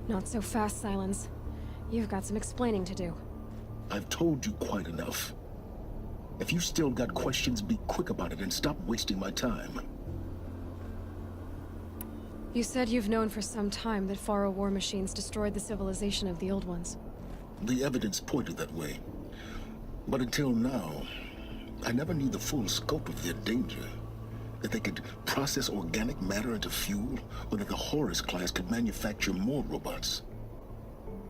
Not so fast, Silence. You've got some explaining to do. I've told you quite enough. If you still got questions, be quick about it and stop wasting my time. You said you've known for some time that Faro war machines destroyed the civilization of the Old Ones. The evidence pointed that way. But until now, I never knew the full scope of their danger. That they could process organic matter into fuel, or that the Horus class could manufacture more robots.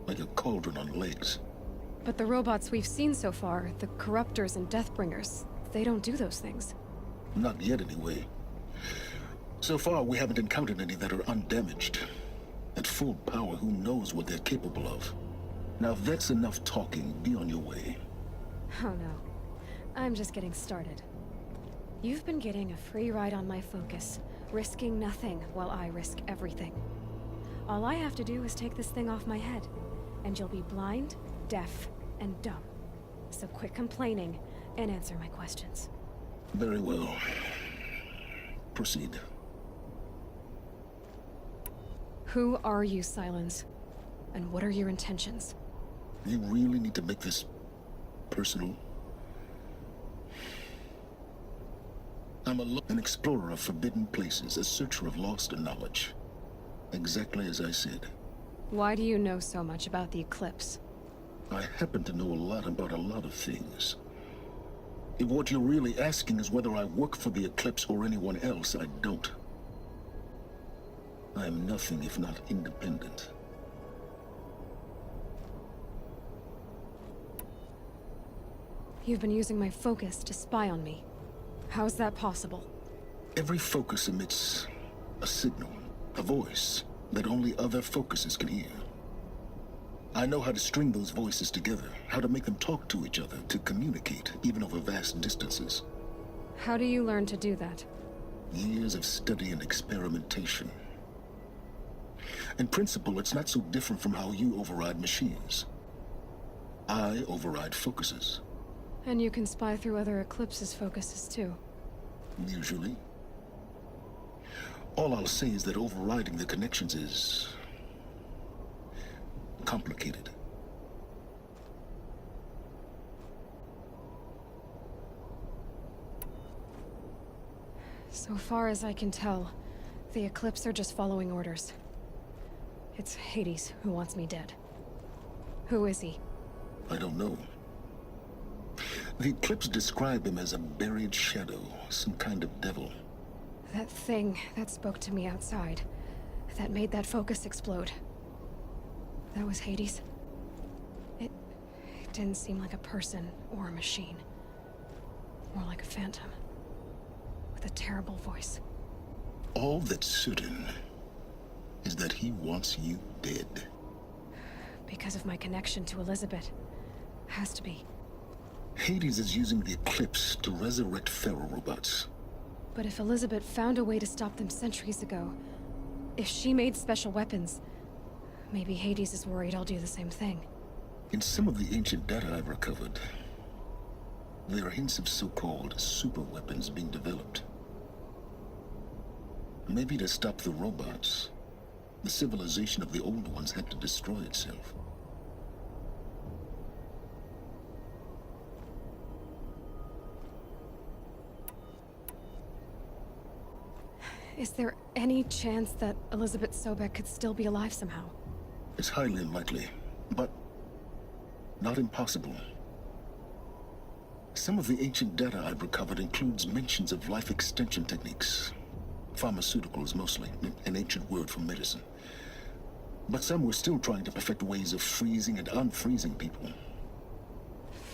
Like a cauldron on legs. But the robots we've seen so far, the Corruptors and Deathbringers, they don't do those things. Not yet, anyway. So far, we haven't encountered any that are undamaged. At full power, who knows what they're capable of? Now, if that's enough talking, be on your way. Oh no. I'm just getting started. You've been getting a free ride on my focus, risking nothing while I risk everything. All I have to do is take this thing off my head, and you'll be blind, deaf, and dumb. So quit complaining and answer my questions. Very well. Proceed. Who are you, Silence? And what are your intentions? You really need to make this personal? I'm an explorer of forbidden places, a searcher of lost knowledge. Exactly as I said. Why do you know so much about the Eclipse? I happen to know a lot about a lot of things. If what you're really asking is whether I work for the Eclipse or anyone else, I don't. I am nothing if not independent. You've been using my focus to spy on me. How's that possible? Every focus emits a signal, a voice, that only other focuses can hear. I know how to string those voices together, how to make them talk to each other, to communicate, even over vast distances. How do you learn to do that? Years of study and experimentation. In principle, it's not so different from how you override machines. I override focuses. And you can spy through other Eclipse's focuses too. Usually. All I'll say is that overriding the connections is complicated. So far as I can tell, the Eclipse are just following orders. It's Hades who wants me dead. Who is he? I don't know. The Eclipse describe him as a buried shadow, some kind of devil. That thing that spoke to me outside, that made that focus explode. That was Hades. It didn't seem like a person or a machine. More like a phantom. With a terrible voice. All that's certain is that he wants you dead. Because of my connection to Elizabeth. Has to be. Hades is using the Eclipse to resurrect Faro robots. But if Elizabeth found a way to stop them centuries ago, if she made special weapons, maybe Hades is worried I'll do the same thing. In some of the ancient data I've recovered, there are hints of so-called super weapons being developed. Maybe to stop the robots, the civilization of the old ones had to destroy itself. Is there any chance that Elizabeth Sobek could still be alive somehow? It's highly unlikely, but not impossible. Some of the ancient data I've recovered includes mentions of life extension techniques. Pharmaceuticals mostly, an ancient word for medicine. But some were still trying to perfect ways of freezing and unfreezing people.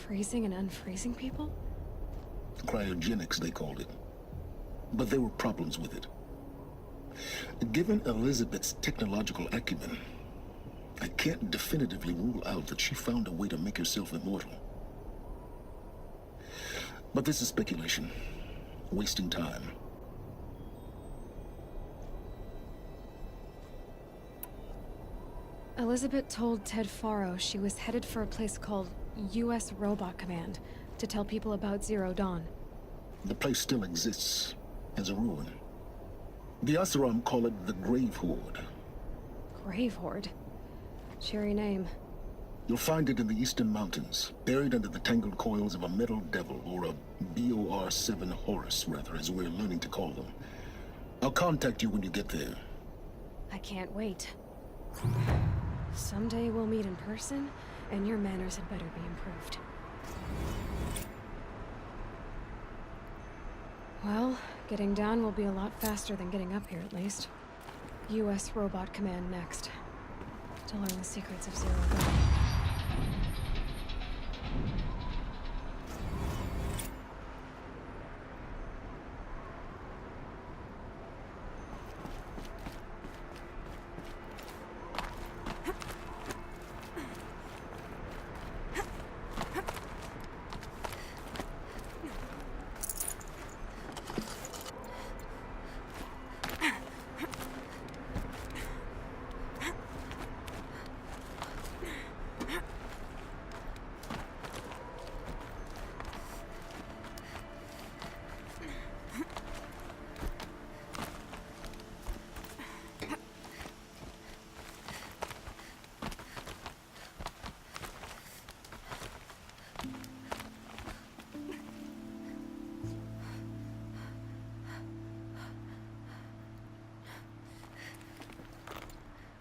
Freezing and unfreezing people? Cryogenics, they called it. But there were problems with it. Given Elizabeth's technological acumen, I can't definitively rule out that she found a way to make herself immortal. But this is speculation. Wasting time. Elizabeth told Ted Faro she was headed for a place called U.S. Robot Command to tell people about Zero Dawn. The place still exists as a ruin. The Oseram call it the Grave Horde. Grave Horde? Cheery name. You'll find it in the Eastern Mountains, buried under the tangled coils of a metal devil, or a BOR-7 Horus, rather, as we're learning to call them. I'll contact you when you get there. I can't wait. Someday we'll meet in person, and your manners had better be improved. Well, getting down will be a lot faster than getting up here, at least. U.S. Robot Command next. To learn the secrets of Zero Dawn.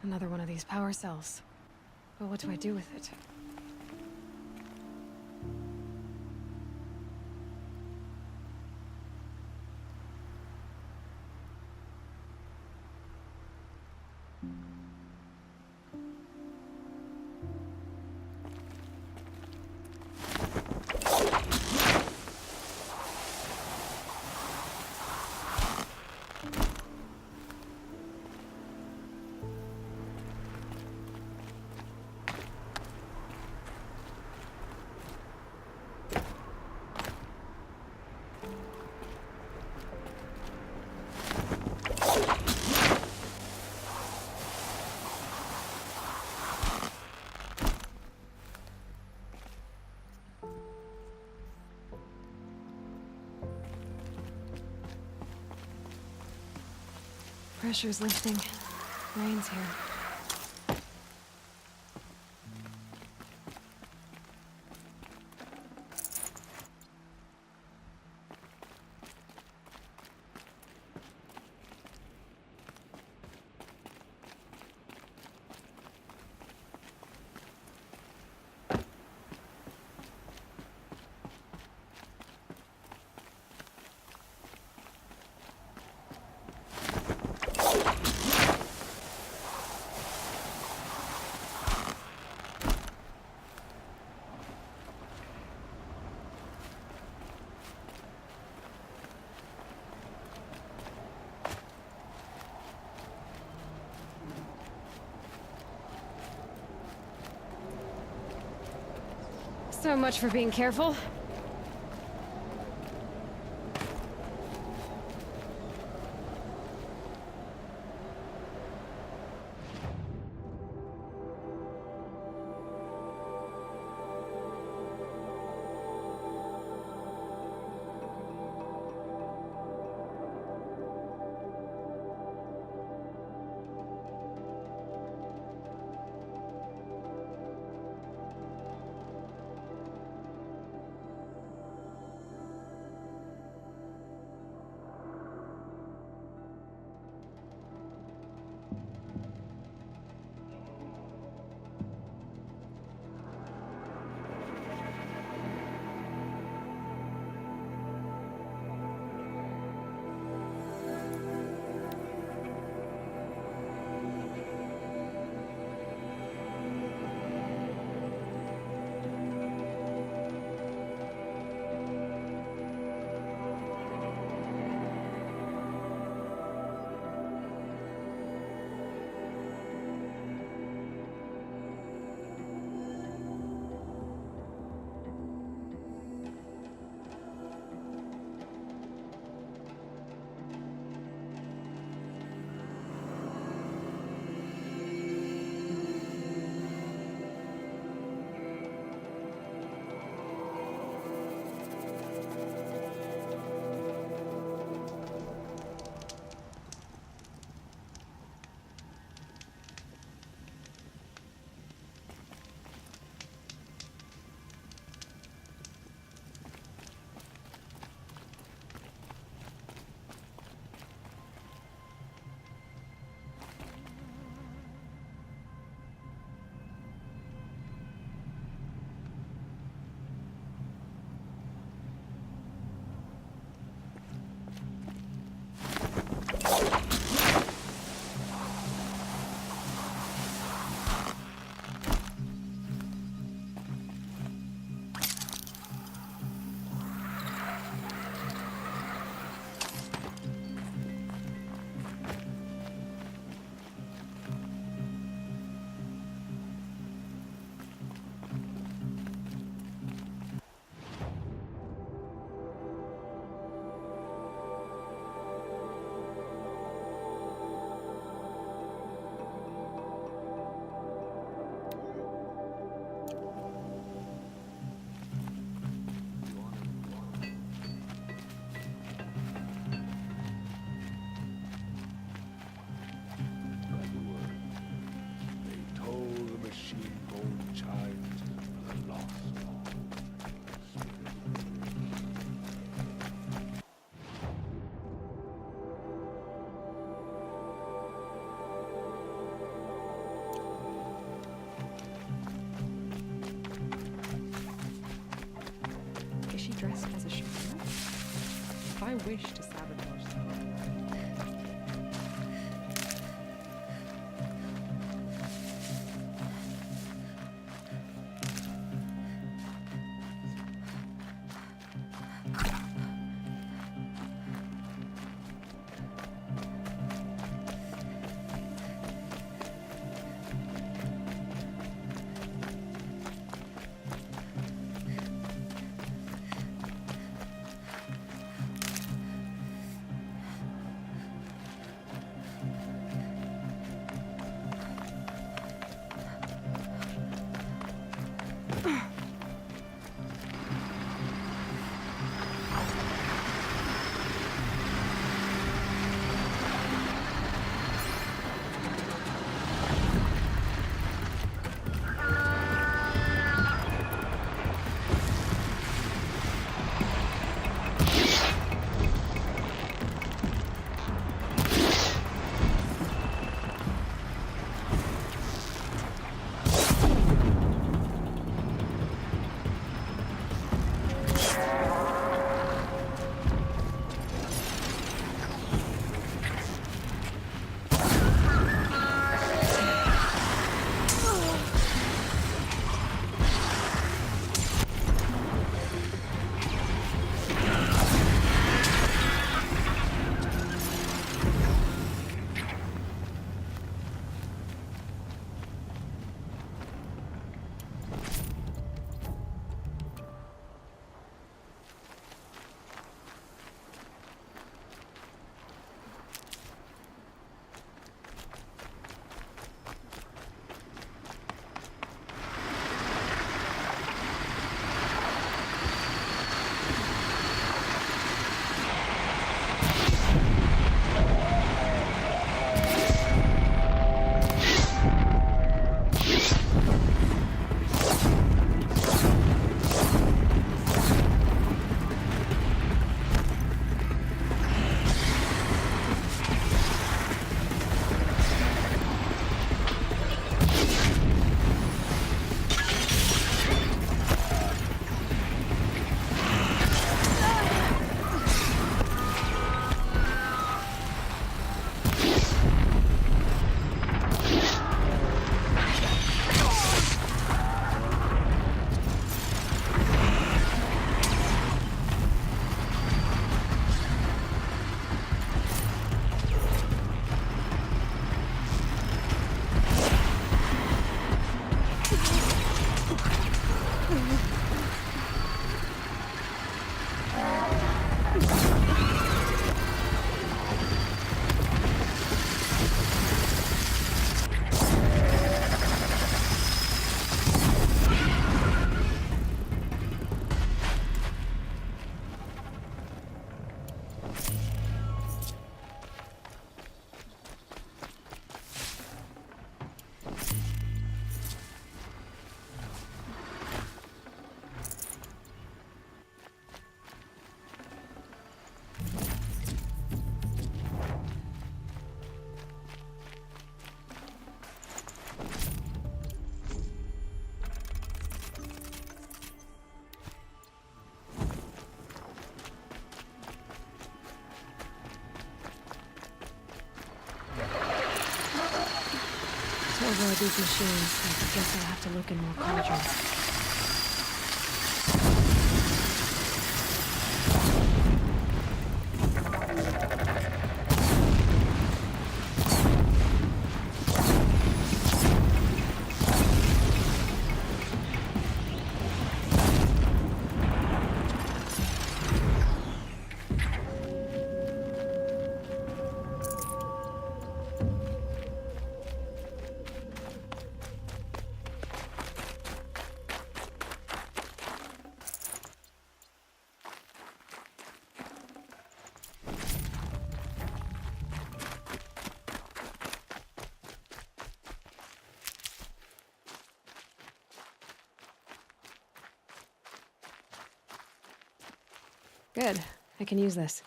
Another one of these power cells. But what do I do with it? Pressure's lifting. Rain's here. So much for being careful. wish to sabotage them. Over these machines, I guess I'll have to look in more cauldrons. Good. I can use this.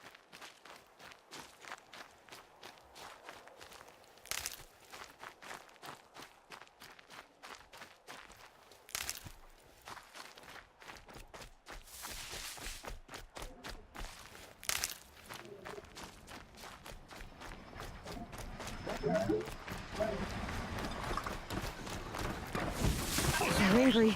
Gregory.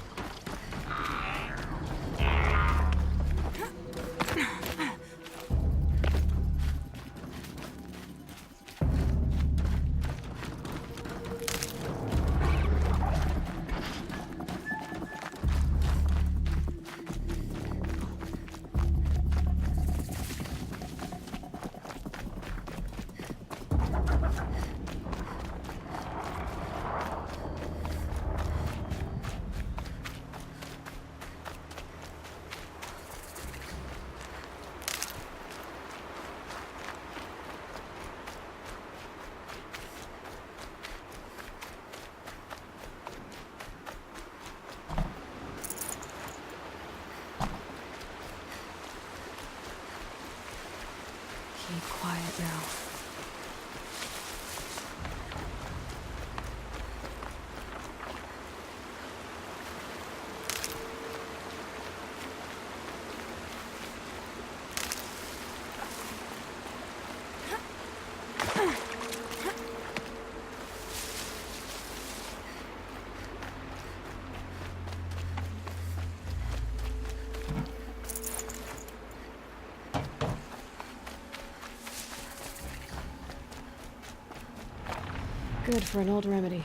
Keep quiet now. Good for an old remedy.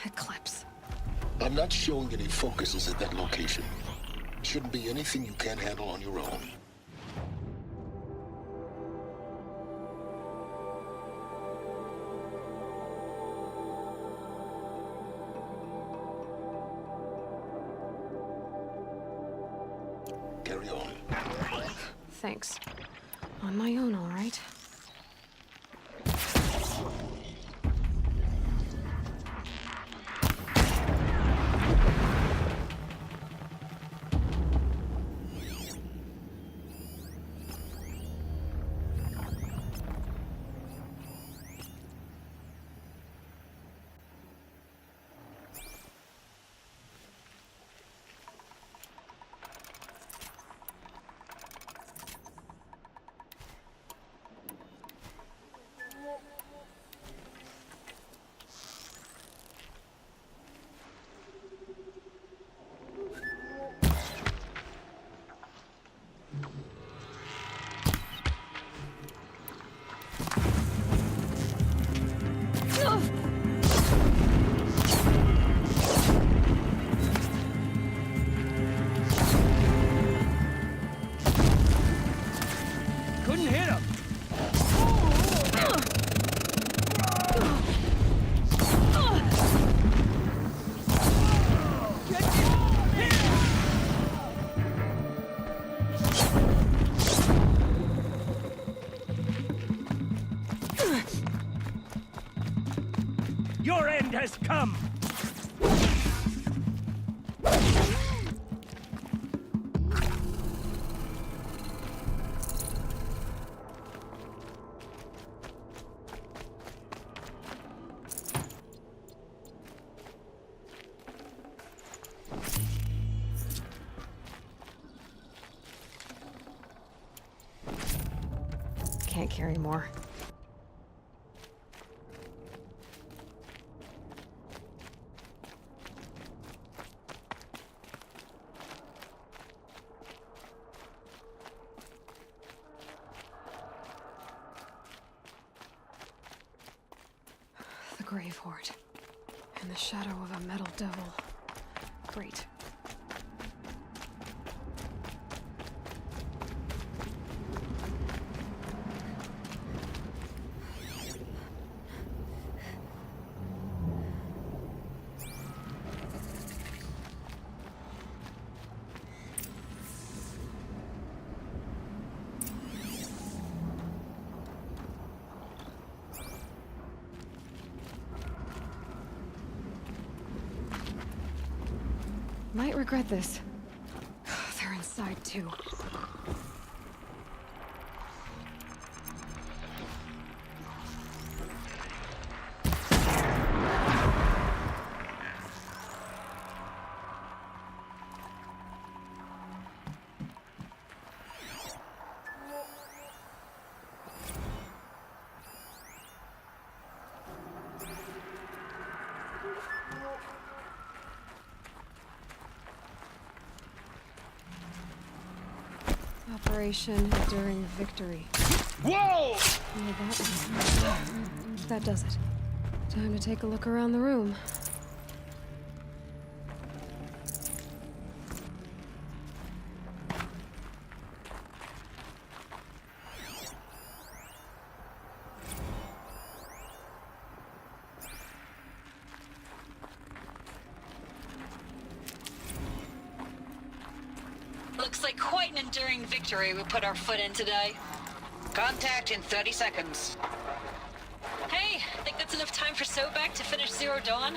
Eclipse. I'm not showing any focuses at that location. Shouldn't be anything you can't handle on your own. Carry on. Thanks. On my own, all right. Couldn't hit him. Your end has come. Can't carry more. The Grave Horde. In the shadow of a metal devil. Great. might regret this. They're inside, too. Operation Enduring Victory. Whoa! Yeah, that does it. Time to take a look around the room. Looks like quite an enduring victory we put our foot in today. Contact in 30 seconds. Hey, think that's enough time for Sobek to finish Zero Dawn?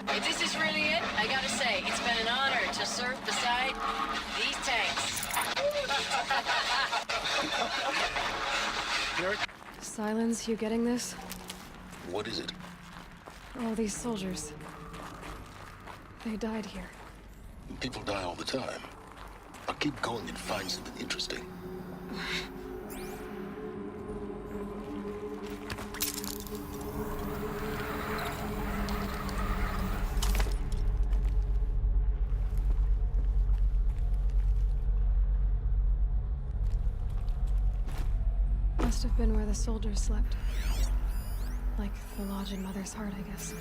If this is really it, I gotta say, it's been an honor to serve beside these tanks. Silence, you getting this? What is it? All these soldiers. They died here. People die all the time. I'll keep going and find something interesting. Must have been where the soldiers slept. Like the lodge in Mother's Heart, I guess.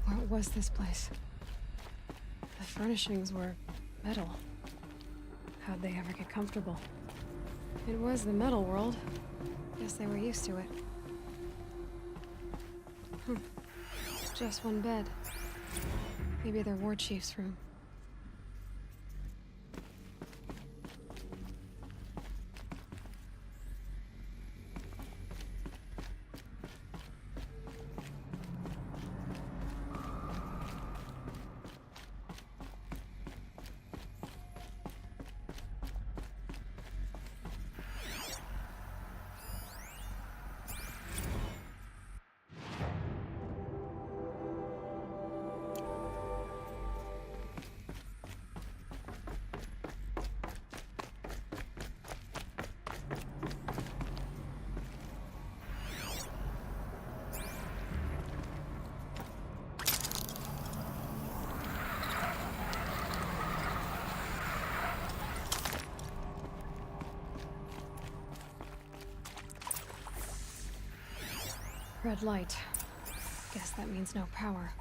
What was this place? The furnishings were metal. How'd they ever get comfortable? It was the metal world. Guess they were used to it. Just one bed. Maybe their war chief's room. Red light. Guess that means no power.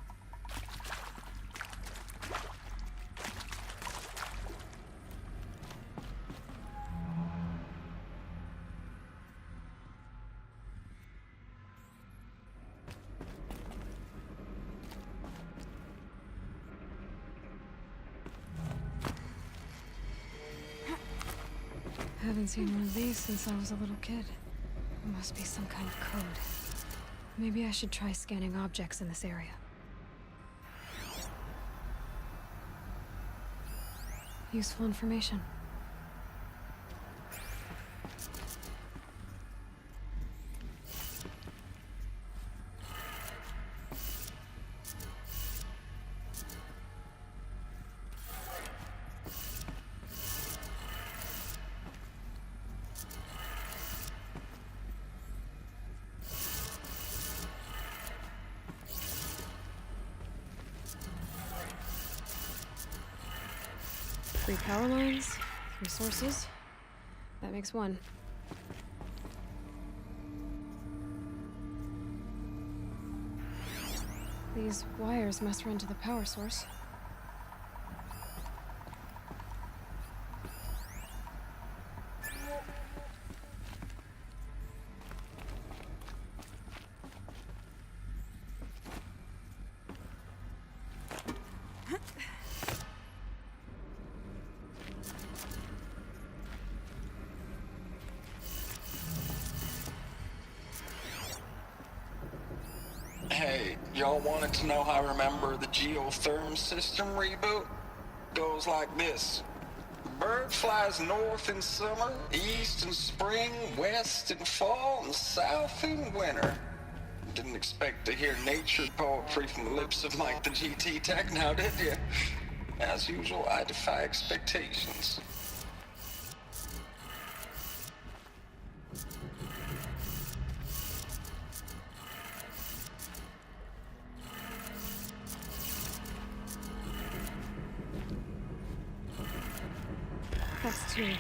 Haven't seen one of these since I was a little kid. It must be some kind of code. Maybe I should try scanning objects in this area. Useful information. Three power lines, 3 sources. That makes 1. These wires must run to the power source. y'all wanted to know how I remember the geotherm system reboot? Goes like this. Bird flies north in summer, east in spring, west in fall, and south in winter. Didn't expect to hear nature poetry from the lips of Mike the GT Tech now, did you? As usual, I defy expectations. That's two.